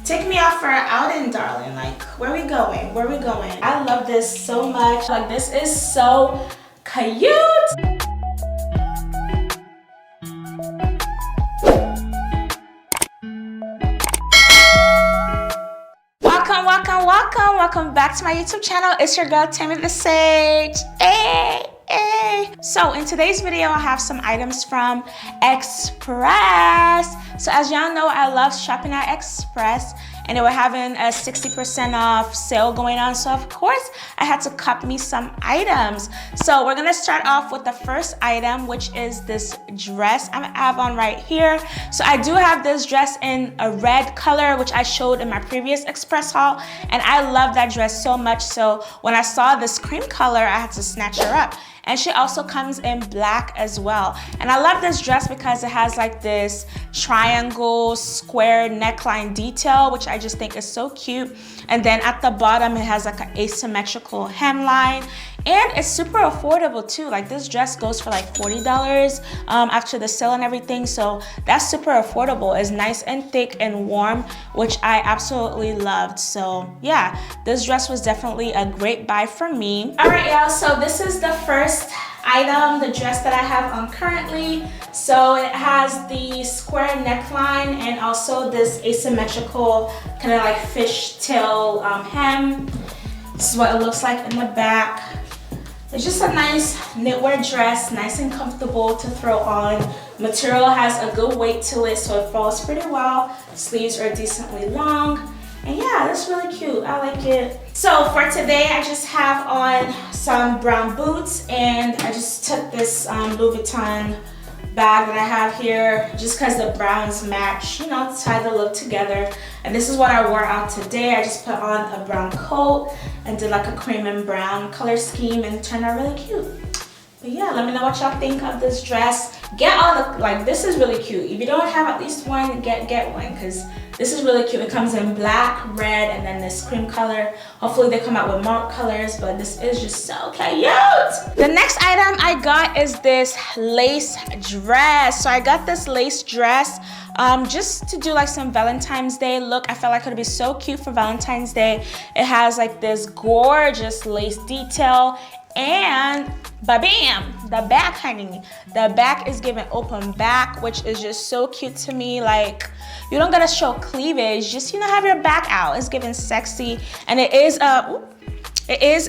Take me out for an outing, darling. Like, where we going? Where we going? I love this so much. Like, this is so cute. Welcome back to my YouTube channel. It's your girl Tammy the Sage. Hey. So in today's video, I have some items from Express. So as y'all know, I love shopping at Express, and they were having a 60% off sale going on. So of course, I had to cop me some items. So we're gonna start off with the first item, which is this dress I have on right here. So I do have this dress in a red color, which I showed in my previous Express haul, and I love that dress so much. So when I saw this cream color, I had to snatch her up. And she also comes in black as well. And I love this dress because it has like this triangle square neckline detail, which I just think is so cute. And then at the bottom, it has like an asymmetrical hemline. And it's super affordable too. Like this dress goes for like $40 after the sale and everything. So that's super affordable. It's nice and thick and warm, which I absolutely loved. So yeah, this dress was definitely a great buy for me. All right, y'all, so this is the first item, the dress that I have on currently. So it has the square neckline and also this asymmetrical kind of like fishtail hem. This is what it looks like in the back. It's just a nice knitwear dress, nice and comfortable to throw on. Material has a good weight to it, so it falls pretty well. Sleeves are decently long. And yeah, that's really cute. I like it. So for today, I just have on some brown boots, and I just took this Louis Vuitton bag that I have here just because the browns match, you know, to tie the look together. And this is what I wore out today. I just put on a brown coat and did like a cream and brown color scheme, and it turned out really cute. But yeah, let me know what y'all think of this dress. Get all the, like, this is really cute. If you don't have at least one, get one, because this is really cute. It comes in black, red, and then this cream color. Hopefully they come out with more colors, but this is just so cute. The next item I got is this lace dress. So I got this lace dress just to do like some Valentine's Day look. I felt like it would be so cute for Valentine's Day. It has like this gorgeous lace detail, and ba-bam, the back, honey. The back is given open back, which is just so cute to me. Like, you don't gotta show cleavage, just, you know, have your back out. It's given sexy. And it is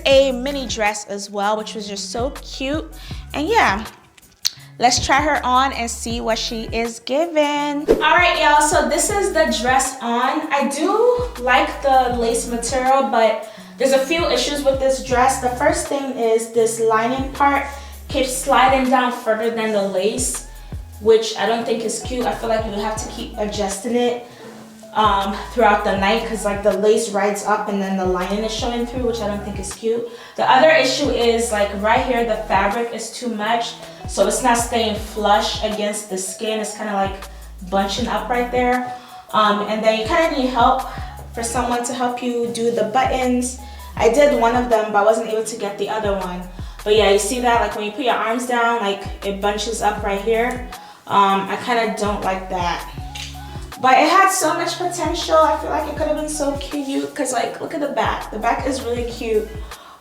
a mini dress as well, which was just so cute. And yeah, let's try her on and see what she is given. All right, y'all, so this is the dress on. I do like the lace material, but there's a few issues with this dress. The first thing is this lining part keeps sliding down further than the lace, which I don't think is cute. I feel like you have to keep adjusting it throughout the night, because like the lace rides up and then the lining is showing through, which I don't think is cute. The other issue is like right here, the fabric is too much, so it's not staying flush against the skin. It's kind of like bunching up right there. And then you kind of need help for someone to help you do the buttons. I did one of them, but I wasn't able to get the other one. But yeah, you see that, like when you put your arms down, like it bunches up right here. I kind of don't like that. But it had so much potential. I feel like it could have been so cute, because like, look at the back. The back is really cute.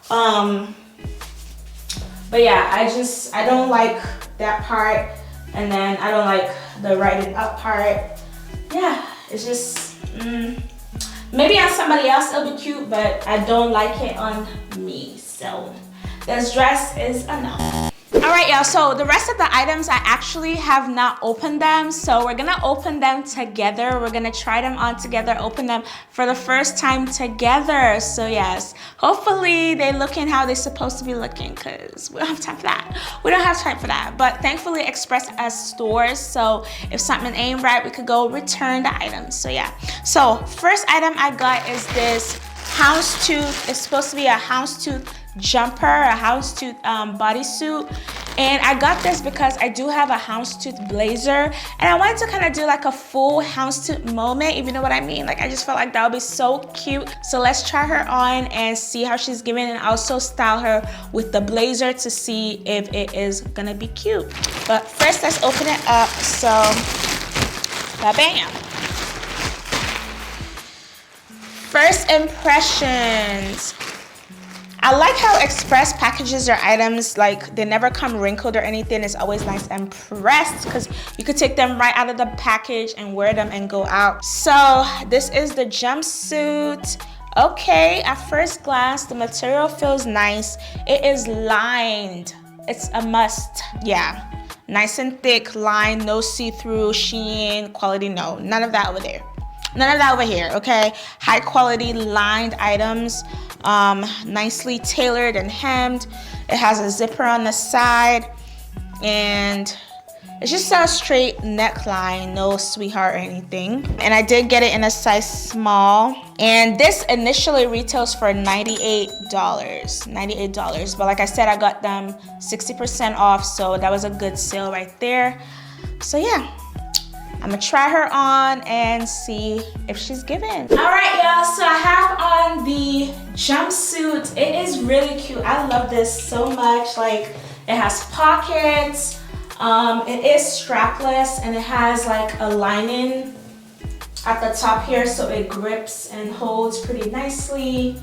But yeah, I don't like that part. And then I don't like the righted up part. Yeah, it's just, maybe on somebody else it'll be cute, but I don't like it on me. So this dress is a no. All right, y'all, so the rest of the items, I actually have not opened them. So we're gonna open them together. We're gonna try them on together, open them for the first time together. So yes, hopefully they looking how they're supposed to be looking, because we don't have time for that. We don't have time for that. But thankfully Express has stores, so if something ain't right, we could go return the items. So yeah, so first item I got is this Houndstooth. It's supposed to be a Houndstooth jumper, a Houndstooth bodysuit, and I got this because I do have a Houndstooth blazer, and I wanted to kind of do like a full Houndstooth moment, if you know what I mean. Like, I just felt like that would be so cute. So let's try her on and see how she's giving, and also style her with the blazer to see if it is gonna be cute. But first, let's open it up. So, ba-bam. first impressions. I like how Express packages their items, like they never come wrinkled or anything. It's always nice and pressed because you could take them right out of the package and wear them and go out. So this is the jumpsuit. Okay, at first glance, the material feels nice. It is lined. It's a must. Yeah, nice and thick, lined, no see-through, sheen, quality, no. None of that over there. None of that over here, okay? High quality lined items, nicely tailored and hemmed. It has a zipper on the side, and it's just a straight neckline, no sweetheart or anything. And I did get it in a size small. And this initially retails for $98. $98. But like I said, I got them 60% off, so that was a good sale right there. So yeah. I'm gonna try her on and see if she's given. All right, y'all, so I have on the jumpsuit. It is really cute. I love this so much. Like, it has pockets. It is strapless, and it has like a lining at the top here, so it grips and holds pretty nicely.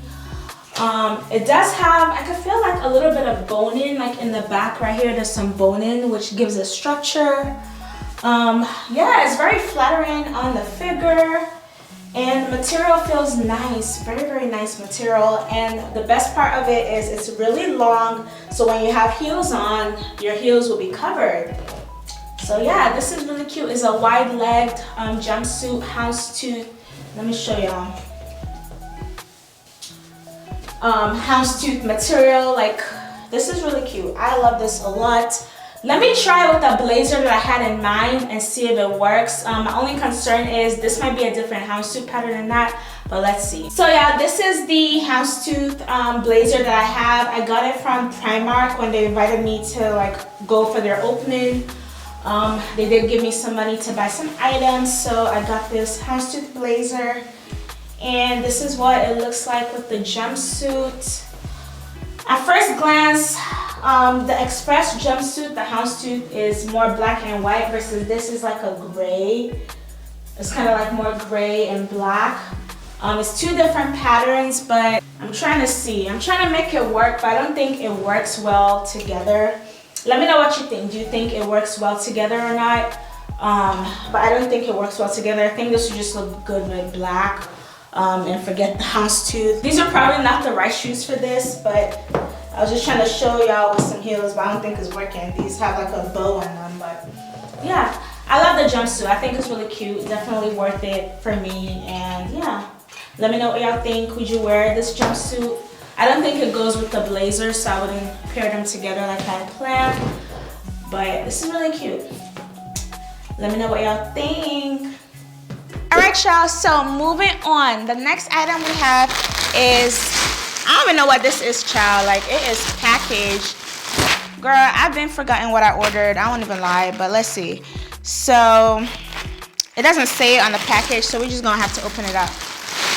It does have, I can feel like a little bit of boning, like in the back right here, there's some boning, which gives it structure. Yeah, it's very flattering on the figure, and the material feels nice, very, very nice material. And the best part of it is it's really long, so when you have heels on, your heels will be covered. So yeah, this is really cute. It's a wide-legged jumpsuit, houndstooth. Let me show y'all. Houndstooth material, like, this is really cute. I love this a lot. Let me try with the blazer that I had in mind and see if it works. My only concern is this might be a different houndstooth pattern than that, but let's see. So yeah, this is the houndstooth blazer that I have. I got it from Primark when they invited me to like go for their opening. They did give me some money to buy some items, so I got this houndstooth blazer, and this is what it looks like with the jumpsuit. At first glance, the Express jumpsuit, the houndstooth, is more black and white versus this is like a gray. It's kind of like more gray and black. It's two different patterns, but I'm trying to see. I'm trying to make it work, but I don't think it works well together. Let me know what you think. Do you think it works well together or not? But I don't think it works well together. I think this would just look good with black. And forget the houndstooth. These are probably not the right shoes for this, but I was just trying to show y'all with some heels, but I don't think it's working. These have like a bow on them, but yeah. I love the jumpsuit. I think it's really cute. Definitely worth it for me, and yeah. Let me know what y'all think. Would you wear this jumpsuit? I don't think it goes with the blazer, so I wouldn't pair them together like I had planned, but this is really cute. Let me know what y'all think. All right, y'all, so moving on. The next item we have is, I don't even know what this is, child. Like, it is packaged. Girl, I've been forgotten what I ordered. I won't even lie, but let's see. So, it doesn't say it on the package, so we're just gonna have to open it up.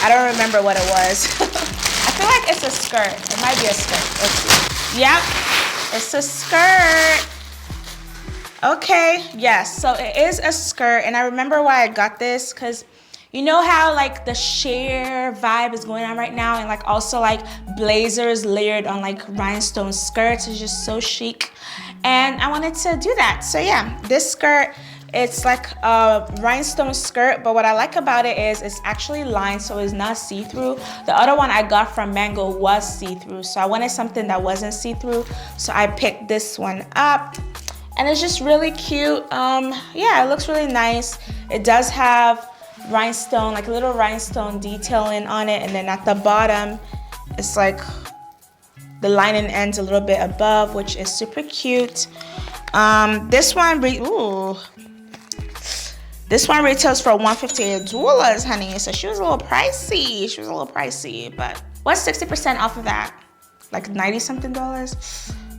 I don't remember what it was. I feel like it's a skirt. It might be a skirt. Let's see. Yep, it's a skirt. Okay, yes, so it is a skirt, and I remember why I got this, because you know how like the sheer vibe is going on right now, and like also like blazers layered on like rhinestone skirts is just so chic, and I wanted to do that. So yeah, this skirt, it's like a rhinestone skirt, but what I like about it is it's actually lined, so it's not see-through. The other one I got from Mango was see-through, so I wanted something that wasn't see-through, so I picked this one up. And it's just really cute. Yeah, it looks really nice. It does have rhinestone, like a little rhinestone detailing on it, and then at the bottom, it's like the lining ends a little bit above, which is super cute. This one retails for $158, honey. So she was a little pricey. She was a little pricey, but what's 60% off of that? Like $90-something?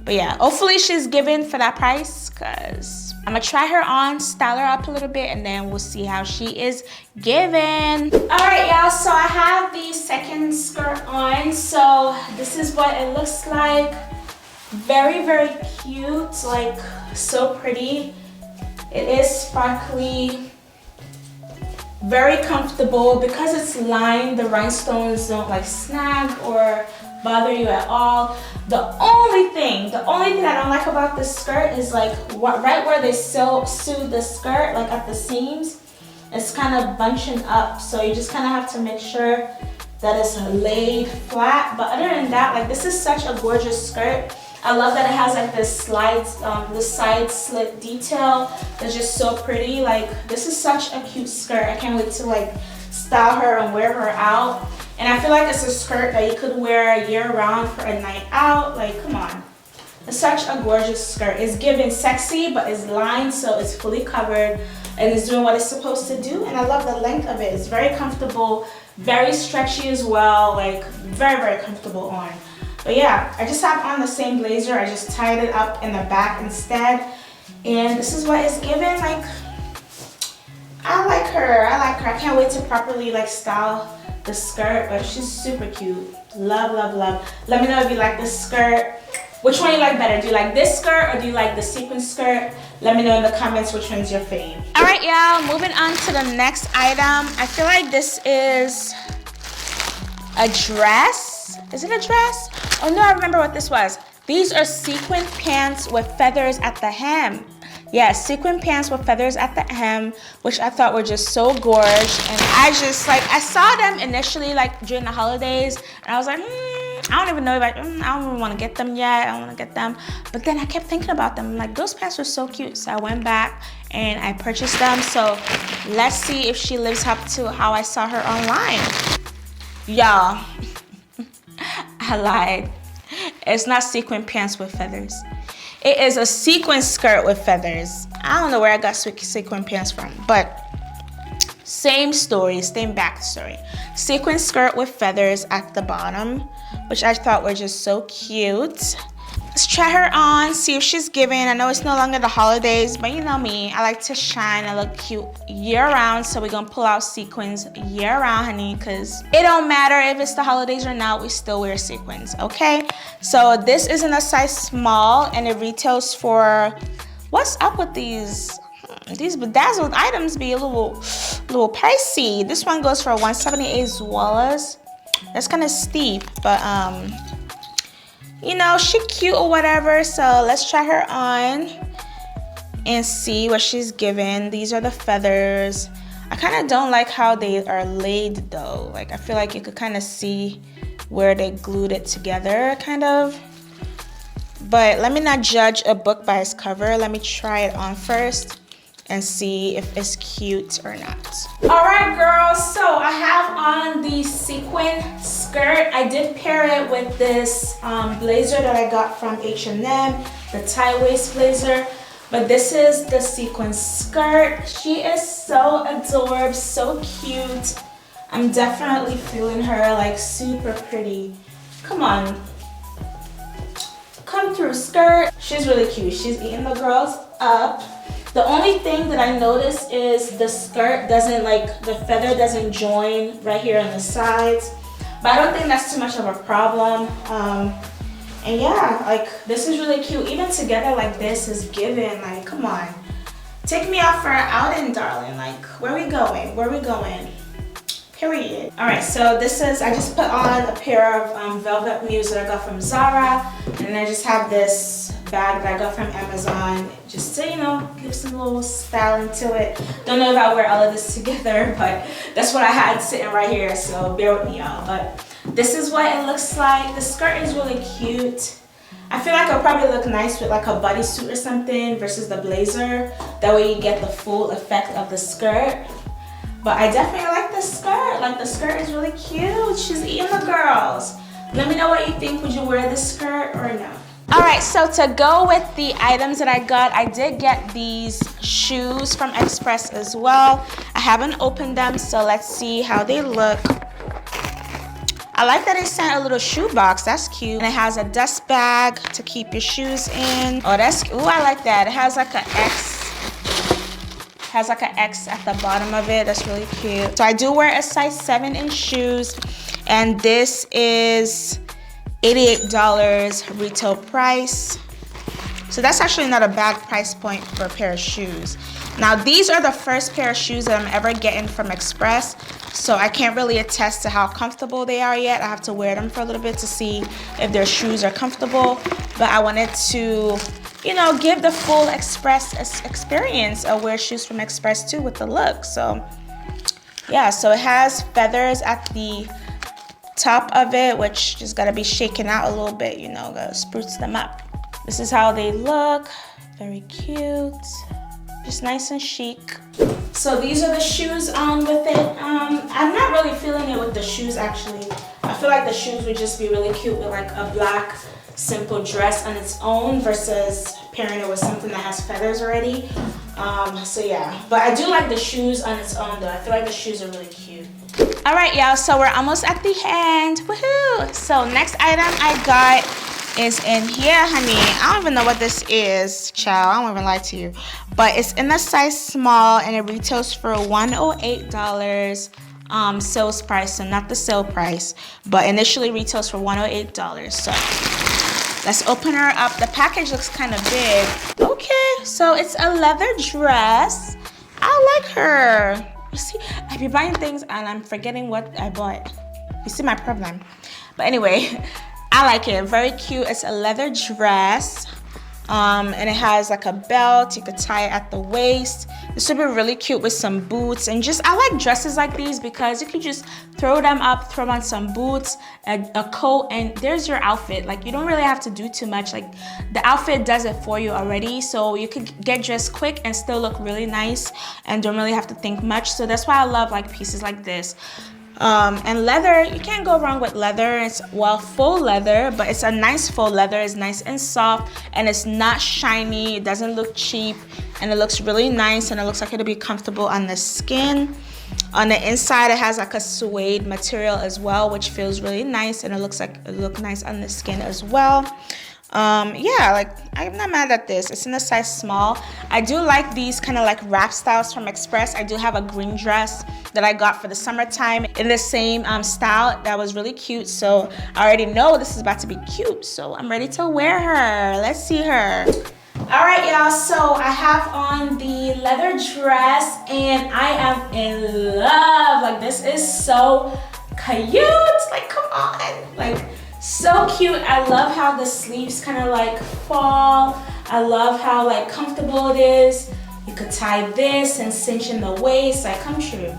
But yeah, hopefully she's given for that price, because I'm gonna try her on, style her up a little bit, and then we'll see how she is given. All right, y'all, so I have the second skirt on. So this is what it looks like. Very, very cute, like so pretty. It is sparkly. Very comfortable. Because it's lined, the rhinestones don't like snag or bother you at all. The only thing I don't like about this skirt is like right where they sew the skirt, like at the seams, it's kind of bunching up. So you just kind of have to make sure that it's laid flat. But other than that, like this is such a gorgeous skirt. I love that it has like this side slit detail that's just so pretty. Like this is such a cute skirt. I can't wait to like style her and wear her out. And I feel like it's a skirt that you could wear year round for a night out. Like, come on. It's such a gorgeous skirt. It's giving sexy, but it's lined, so it's fully covered and it's doing what it's supposed to do. And I love the length of it. It's very comfortable, very stretchy as well. Like, very, very comfortable on. But yeah, I just have on the same blazer. I just tied it up in the back instead. And this is what it's giving. Like, I like her. I can't wait to properly like style the skirt, but she's super cute. Love, love, love. Let me know if you like this skirt. Which one you like better? Do you like this skirt or do you like the sequin skirt? Let me know in the comments which one's your fave. All right, y'all, moving on to the next item. I feel like this is a dress. Is it a dress? Oh no, I remember what this was. These are sequin pants with feathers at the hem. Yeah, sequin pants with feathers at the hem, which I thought were just so gorgeous. And I saw them initially like during the holidays, and I was like, I don't even know if I don't even want to get them yet. I don't want to get them. But then I kept thinking about them. I'm like, those pants were so cute. So I went back and I purchased them. So let's see if she lives up to how I saw her online. Y'all, I lied. It's not sequin pants with feathers. It is a sequin skirt with feathers. I don't know where I got sequin pants from, but same story, same backstory. Sequin skirt with feathers at the bottom, which I thought were just so cute. Let's try her on, see if she's giving. I know it's no longer the holidays, but you know me, I like to shine and look cute year round. So we're gonna pull out sequins year round, honey, because it don't matter if it's the holidays or not, we still wear sequins, okay? So this is in a size small and it retails for, what's up with these? These bedazzled items be a little pricey. This one goes for 178 Zwallas. That's kind of steep, but you know, she cute or whatever, so let's try her on and see what she's given. These are the feathers. I kind of don't like how they are laid though. Like I feel like you could kind of see where they glued it together, kind of. But let me not judge a book by its cover. Let me try it on first and see if it's cute or not. All right, girls, so I have on the sequin skirt. I did pair it with this blazer that I got from H&M, the tie waist blazer, but this is the sequin skirt. She is so adorable, so cute. I'm definitely feeling her, like super pretty. Come on, come through skirt. She's really cute. She's eating the girls up. The only thing that I noticed is the skirt doesn't, like, the feather doesn't join right here on the sides. But I don't think that's too much of a problem. And yeah, like, this is really cute. Even together like this is giving, like, come on. Take me out for an outing, darling. Like, where we going? Where we going? Period. All right, so this is, I just put on a pair of velvet mules that I got from Zara. And I just have this bag that I got from Amazon just to, you know, give some little style into it. Don't know if I'll wear all of this together, but that's what I had sitting right here, so bear with me, y'all. But this is what it looks like. The skirt is really cute. I feel like it'll probably look nice with like a bodysuit or something versus the blazer. That way you get the full effect of the skirt. But I definitely like the skirt. Like, the skirt is really cute. She's eating the girls. Let me know what you think. Would you wear this skirt or no? All right, so to go with the items that I got, I did get these shoes from Express as well. I haven't opened them, so let's see how they look. I like that it sent a little shoe box. That's cute. And it has a dust bag to keep your shoes in. Oh, that's, ooh, I like that. It has like an X. Has like an X at the bottom of it. That's really cute. So I do wear a size 7 in shoes, and this is $88 retail price. So that's actually not a bad price point for a pair of shoes. Now these are the first pair of shoes that I'm ever getting from Express, so I can't really attest to how comfortable they are yet. I have to wear them for a little bit to see if their shoes are comfortable, but I wanted to, you know, give the full Express experience of wear shoes from Express too with the look. So yeah, so it has feathers at the top of it, which just gotta be shaken out a little bit, you know, gotta spruce them up. This is how they look, very cute, just nice and chic. So these are the shoes with it. I'm not really feeling it with the shoes actually. I feel like the shoes would just be really cute with like a black simple dress on its own versus pairing it with something that has feathers already. So yeah, but I do like the shoes on its own though. I feel like the shoes are really cute. All right, y'all, so we're almost at the end. Woohoo! So next item I got is in here, honey. I don't even know what this is, child. I won't even lie to you. But it's in the size small and it retails for $108. Sales price, so not the sale price, but initially retails for $108. So let's open her up. The package looks kind of big. Okay, so it's a leather dress. I like her. You see, I be buying things and I'm forgetting what I bought. You see my problem. But anyway, I like it. Very cute. It's a leather dress. And it has like a belt. You could tie it at the waist. This would be really cute with some boots. And just, I like dresses like these because you can just throw them up, throw on some boots, a coat, and there's your outfit. Like, you don't really have to do too much. Like, the outfit does it for you already. So you could get dressed quick and still look really nice and don't really have to think much. So that's why I love like pieces like this. And leather, you can't go wrong with leather. It's, well, faux leather, but it's a nice faux leather. It's nice and soft and it's not shiny. It doesn't look cheap and it looks really nice and it looks like it'll be comfortable on the skin. On the inside, it has like a suede material as well, which feels really nice and it looks like it looks nice on the skin as well. Yeah, like, I'm not mad at this. It's in a size small. I do like these kind of like wrap styles from Express. I do have a green dress that I got for the summertime in the same style that was really cute. So I already know this is about to be cute. So I'm ready to wear her. Let's see her. All right, y'all, so I have on the leather dress and I am in love. Like, this is so cute. Like, come on. Like, so cute. I love how the sleeves kind of like fall. I love how like comfortable it is. You could tie this and cinch in the waist. Like, come true.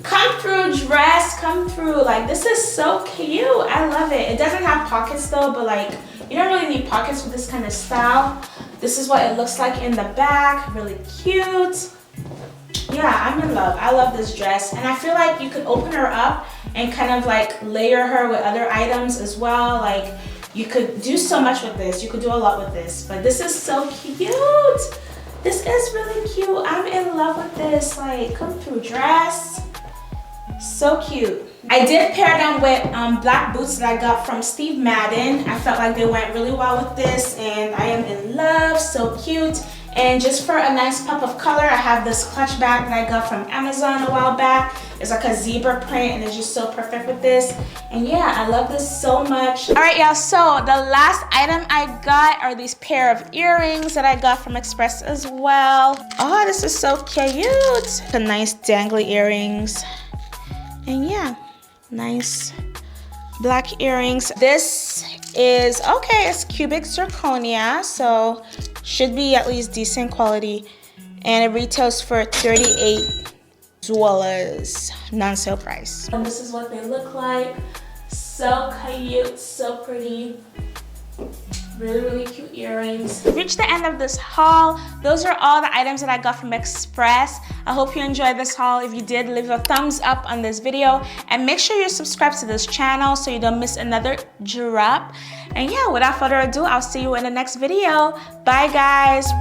Come through dress, come through. Like, this is so cute. I love it. It doesn't have pockets though, but like, you don't really need pockets with this kind of style. This is what it looks like in the back. Really cute. Yeah, I'm in love. I love this dress. And I feel like you could open her up and kind of like layer her with other items as well. Like, you could do so much with this. You could do a lot with this. But this is so cute. This is really cute. I'm in love with this. Like, come through dress. So cute. I did pair them with black boots that I got from Steve Madden. I felt like they went really well with this and I am in love. So cute. And just for a nice pop of color, I have this clutch bag that I got from Amazon a while back. It's like a zebra print and it's just so perfect with this. And yeah, I love this so much. All right, y'all, so the last item I got are these pair of earrings that I got from Express as well. Oh, this is so cute. The nice dangly earrings. And yeah, nice black earrings. This is, okay, it's cubic zirconia, so should be at least decent quality. And it retails for $38, non-sale price. And this is what they look like. So cute, so pretty. Really, really cute earrings. Reached the end of this haul. Those are all the items that I got from Express. I hope you enjoyed this haul. If you did, leave a thumbs up on this video and make sure you're subscribed to this channel so you don't miss another drop. And yeah, without further ado, I'll see you in the next video. Bye, guys.